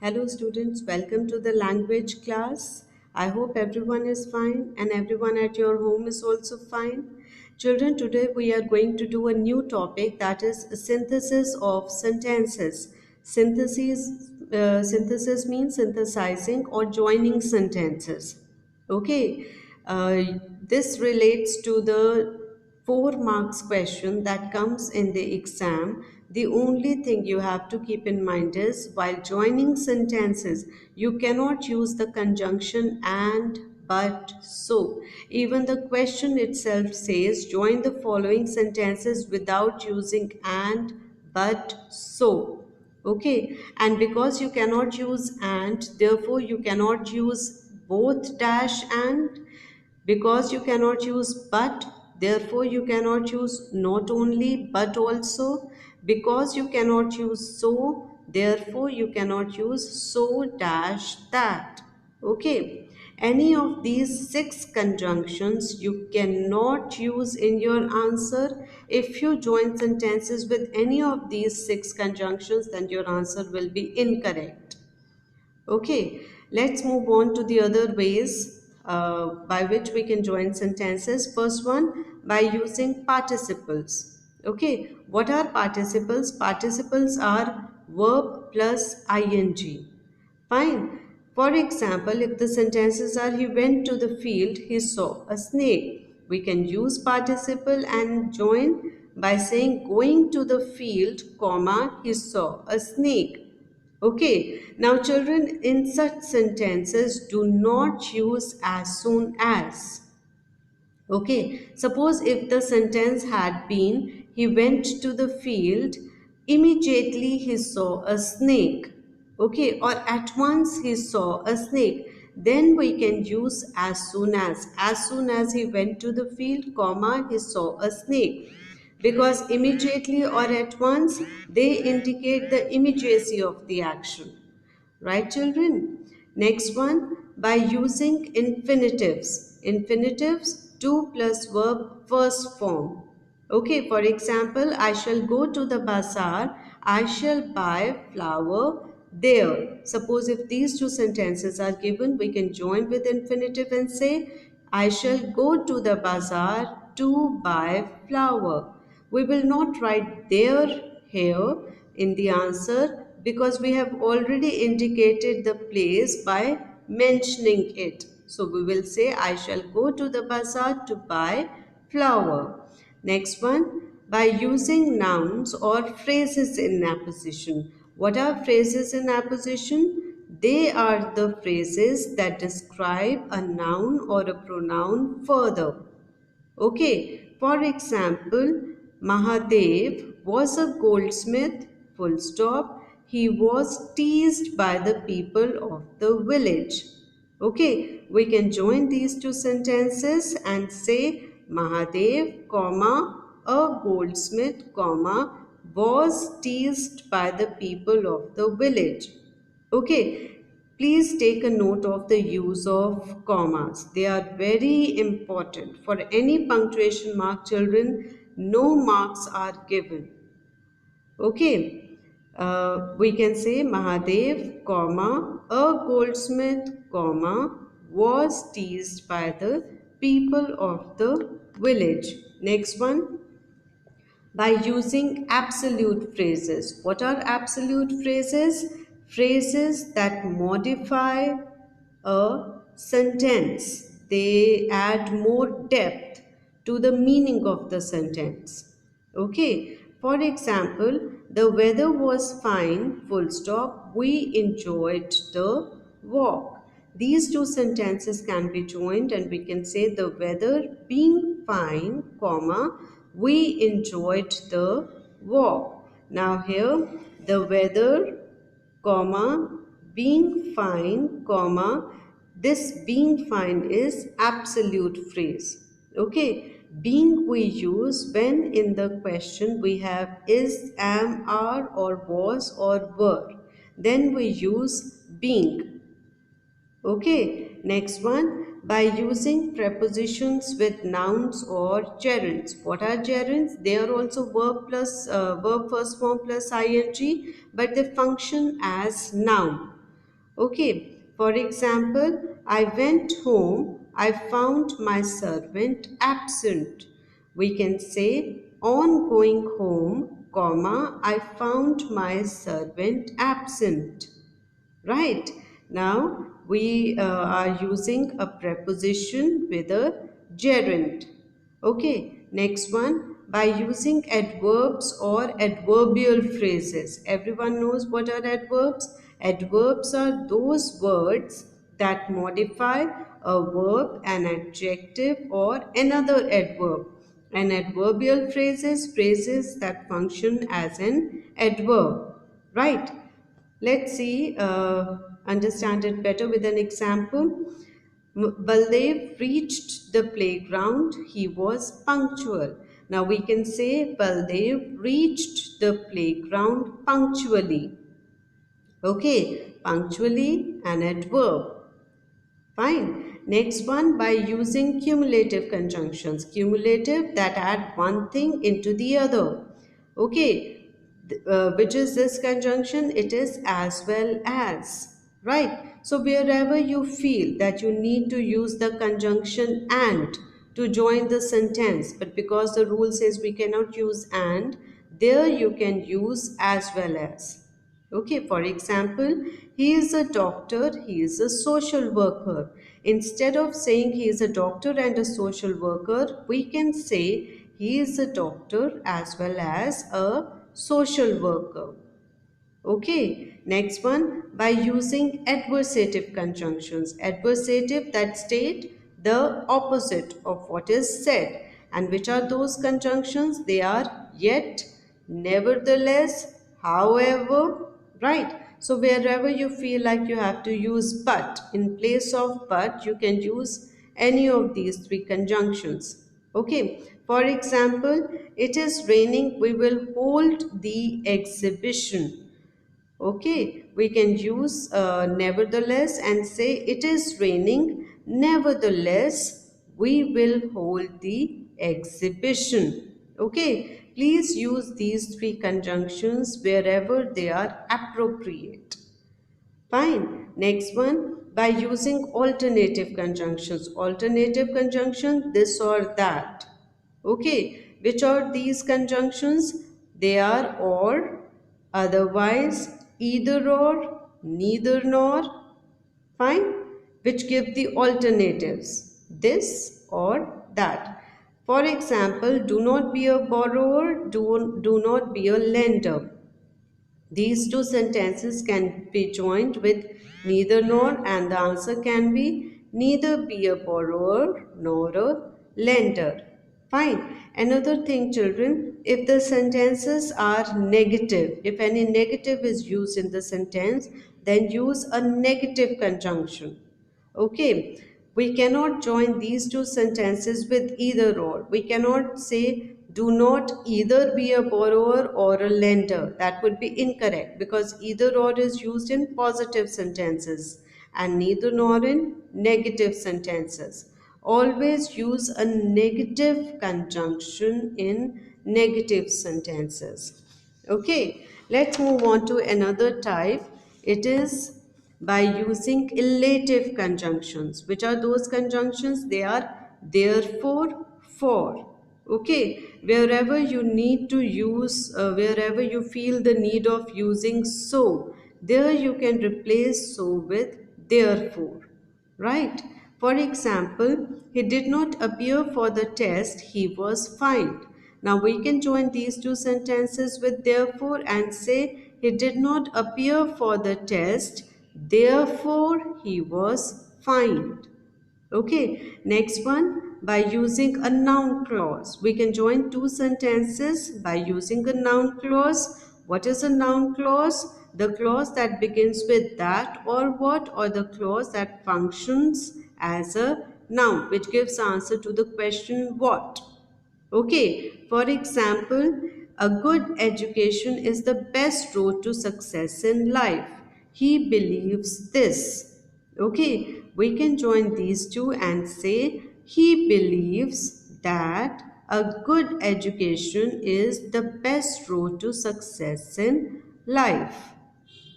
Hello students, welcome to the language class. I hope everyone is fine and everyone at your home is also fine. Children, today we are going to do a new topic, that is synthesis of sentences. Synthesis means synthesizing or joining sentences. Okay, this relates to the 4 marks question that comes in the exam. The only thing you have to keep in mind is while joining sentences, you cannot use the conjunction and, but, so. Even the question itself says join the following sentences without using and, but, so. Okay, and because you cannot use and, therefore you cannot use both dash and. Because you cannot use but, therefore you cannot use not only but also. Because you cannot use so, therefore you cannot use so dash that. Okay, any of these 6 conjunctions you cannot use in your answer. If you join sentences with any of these 6 conjunctions, then your answer will be incorrect. Okay, let's move on to the other ways by which we can join sentences. First one, by using participles. Okay, what are participles? Participles are verb plus ing. Fine. For example, if the sentences are he went to the field, he saw a snake. We can use participle and join by saying going to the field, comma, he saw a snake. Okay, now children, in such sentences, do not use as soon as. Okay, suppose if the sentence had been, he went to the field, immediately he saw a snake. Okay, or at once he saw a snake. Then we can use as soon as. As soon as he went to the field, comma, he saw a snake. Because immediately or at once, they indicate the immediacy of the action. Right, children? Next one, by using infinitives. Infinitives, to plus verb first form. Okay, for example, I shall go to the bazaar. I shall buy flour there. Suppose if these 2 sentences are given, we can join with infinitive and say, I shall go to the bazaar to buy flour. We will not write there here in the answer because we have already indicated the place by mentioning it. So we will say, I shall go to the bazaar to buy flour. Next one, by using nouns or phrases in apposition. What are phrases in apposition? They are the phrases that describe a noun or a pronoun further. Okay, for example, Mahadev was a goldsmith, full stop. He was teased by the people of the village. Okay, we can join these 2 sentences and say Mahadev, comma, a goldsmith, comma, was teased by the people of the village. Okay, please take a note of the use of commas. They are very important. For any punctuation mark, children, no marks are given. Okay, we can say Mahadev, comma, a goldsmith, comma, was teased by the people of the village. Next one, by using absolute phrases. What are absolute phrases? Phrases that modify a sentence. They add more depth to the meaning of the sentence. Okay. For example, the weather was fine, full stop. We enjoyed the walk. These 2 sentences can be joined and we can say the weather being fine, comma, we enjoyed the walk. Now here the weather, comma, being fine, comma, this being fine is absolute phrase. Okay, being we use when in the question we have is, am, are, or was, or were. Then we use being. Okay, next one, by using prepositions with nouns or gerunds. What are gerunds? They are also verb first form plus ing, but they function as noun. Okay, for example, I went home, I found my servant absent. We can say, on going home, comma, I found my servant absent. Right. Now we are using a preposition with a gerund. Okay. Next one, by using adverbs or adverbial phrases. Everyone knows what are adverbs? Adverbs are those words that modify a verb, an adjective, or another adverb. An adverbial phrases that function as an adverb. Right. Let's see, understand it better with an example. Baldev reached the playground. He was punctual. Now we can say Baldev reached the playground punctually. Okay, punctually an adverb. Fine. Next one, by using cumulative conjunctions. Cumulative that add one thing into the other. Okay. Which is this conjunction? It is as well as. Right. So wherever you feel that you need to use the conjunction and to join the sentence, but because the rule says we cannot use and, there you can use as well as. Okay, for example, he is a doctor, he is a social worker. Instead of saying he is a doctor and a social worker, we can say he is a doctor as well as a social worker. Okay, next one, by using adversative conjunctions. Adversative that state the opposite of what is said. And which are those conjunctions? They are yet, nevertheless, however, right? So wherever you feel like you have to use but, in place of but, you can use any of these three conjunctions. Okay, for example, it is raining, we will hold the exhibition. Okay, we can use nevertheless and say it is raining. Nevertheless, we will hold the exhibition. Okay, please use these three conjunctions wherever they are appropriate. Fine. Next one, by using alternative conjunctions. Alternative conjunction, this or that. Okay, which are these conjunctions? They are or, otherwise, either or, neither nor. Fine. Which give the alternatives, this or that. For example, do not be a borrower, do not be a lender. These two sentences can be joined with neither nor, and the answer can be neither be a borrower nor a lender. Fine. Another thing, children, if the sentences are negative, if any negative is used in the sentence, then use a negative conjunction. Okay, we cannot join these two sentences with either or. We cannot say do not either be a borrower or a lender. That would be incorrect because either or is used in positive sentences and neither nor in negative sentences. Always use a negative conjunction in negative sentences. Okay, let's move on to another type. It is by using elative conjunctions. Which are those conjunctions? They are therefore, for. Okay, wherever you need to use, wherever you feel the need of using so, there you can replace so with therefore. Right? For example, he did not appear for the test, he was fined. Now we can join these two sentences with therefore and say he did not appear for the test, therefore he was fined. Okay, next one, by using a noun clause. We can join two sentences by using a noun clause. What is a noun clause? The clause that begins with that or what, or the clause that functions as a noun, which gives answer to the question what. Okay, for example, a good education is the best road to success in life. He believes this. Okay, we can join these two and say he believes that a good education is the best road to success in life.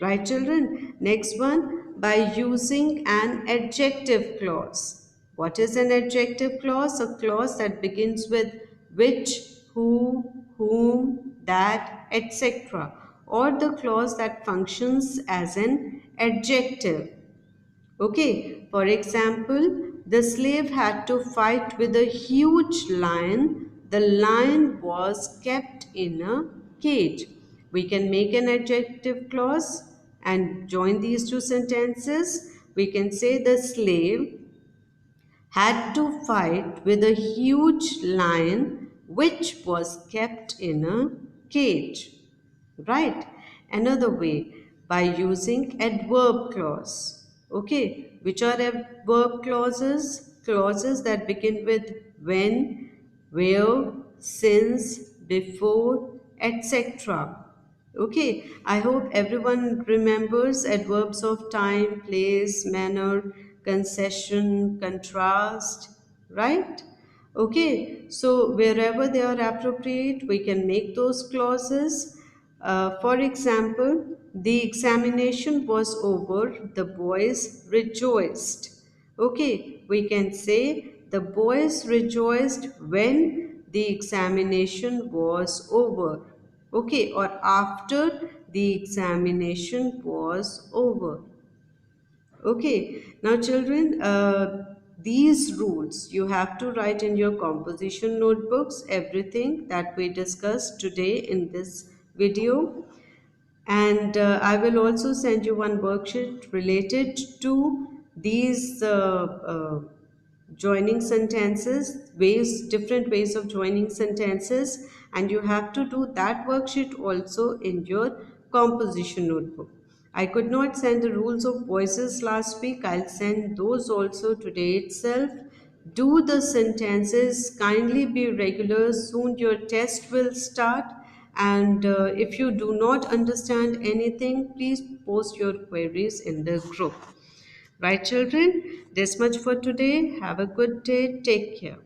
Right, children? Next one, by using an adjective clause. What is an adjective clause? A clause that begins with which, who, whom, that, etc. Or the clause that functions as an adjective. Okay, for example, the slave had to fight with a huge lion. The lion was kept in a cage. We can make an adjective clause and join these two sentences. We can say the slave had to fight with a huge lion which was kept in a cage. Right? Another way, by using adverb clause. Okay, which are adverb clauses? Clauses that begin with when, where, since, before, etc. Okay, I hope everyone remembers adverbs of time, place, manner, concession, contrast, right? Okay, so wherever they are appropriate, we can make those clauses. For example, the examination was over, the boys rejoiced. Okay, we can say the boys rejoiced when the examination was over. Okay, or after the examination was over. Okay, now children, these rules you have to write in your composition notebooks, everything that we discussed today in this video. And I will also send you one worksheet related to these joining sentences, different ways of joining sentences, and you have to do that worksheet also in your composition notebook. I could not send the rules of voices last week. I'll send those also today itself. Do the sentences, kindly be regular. Soon your test will start. And if you do not understand anything, please post your queries in the group. Right, children? This much for today. Have a good day. Take care.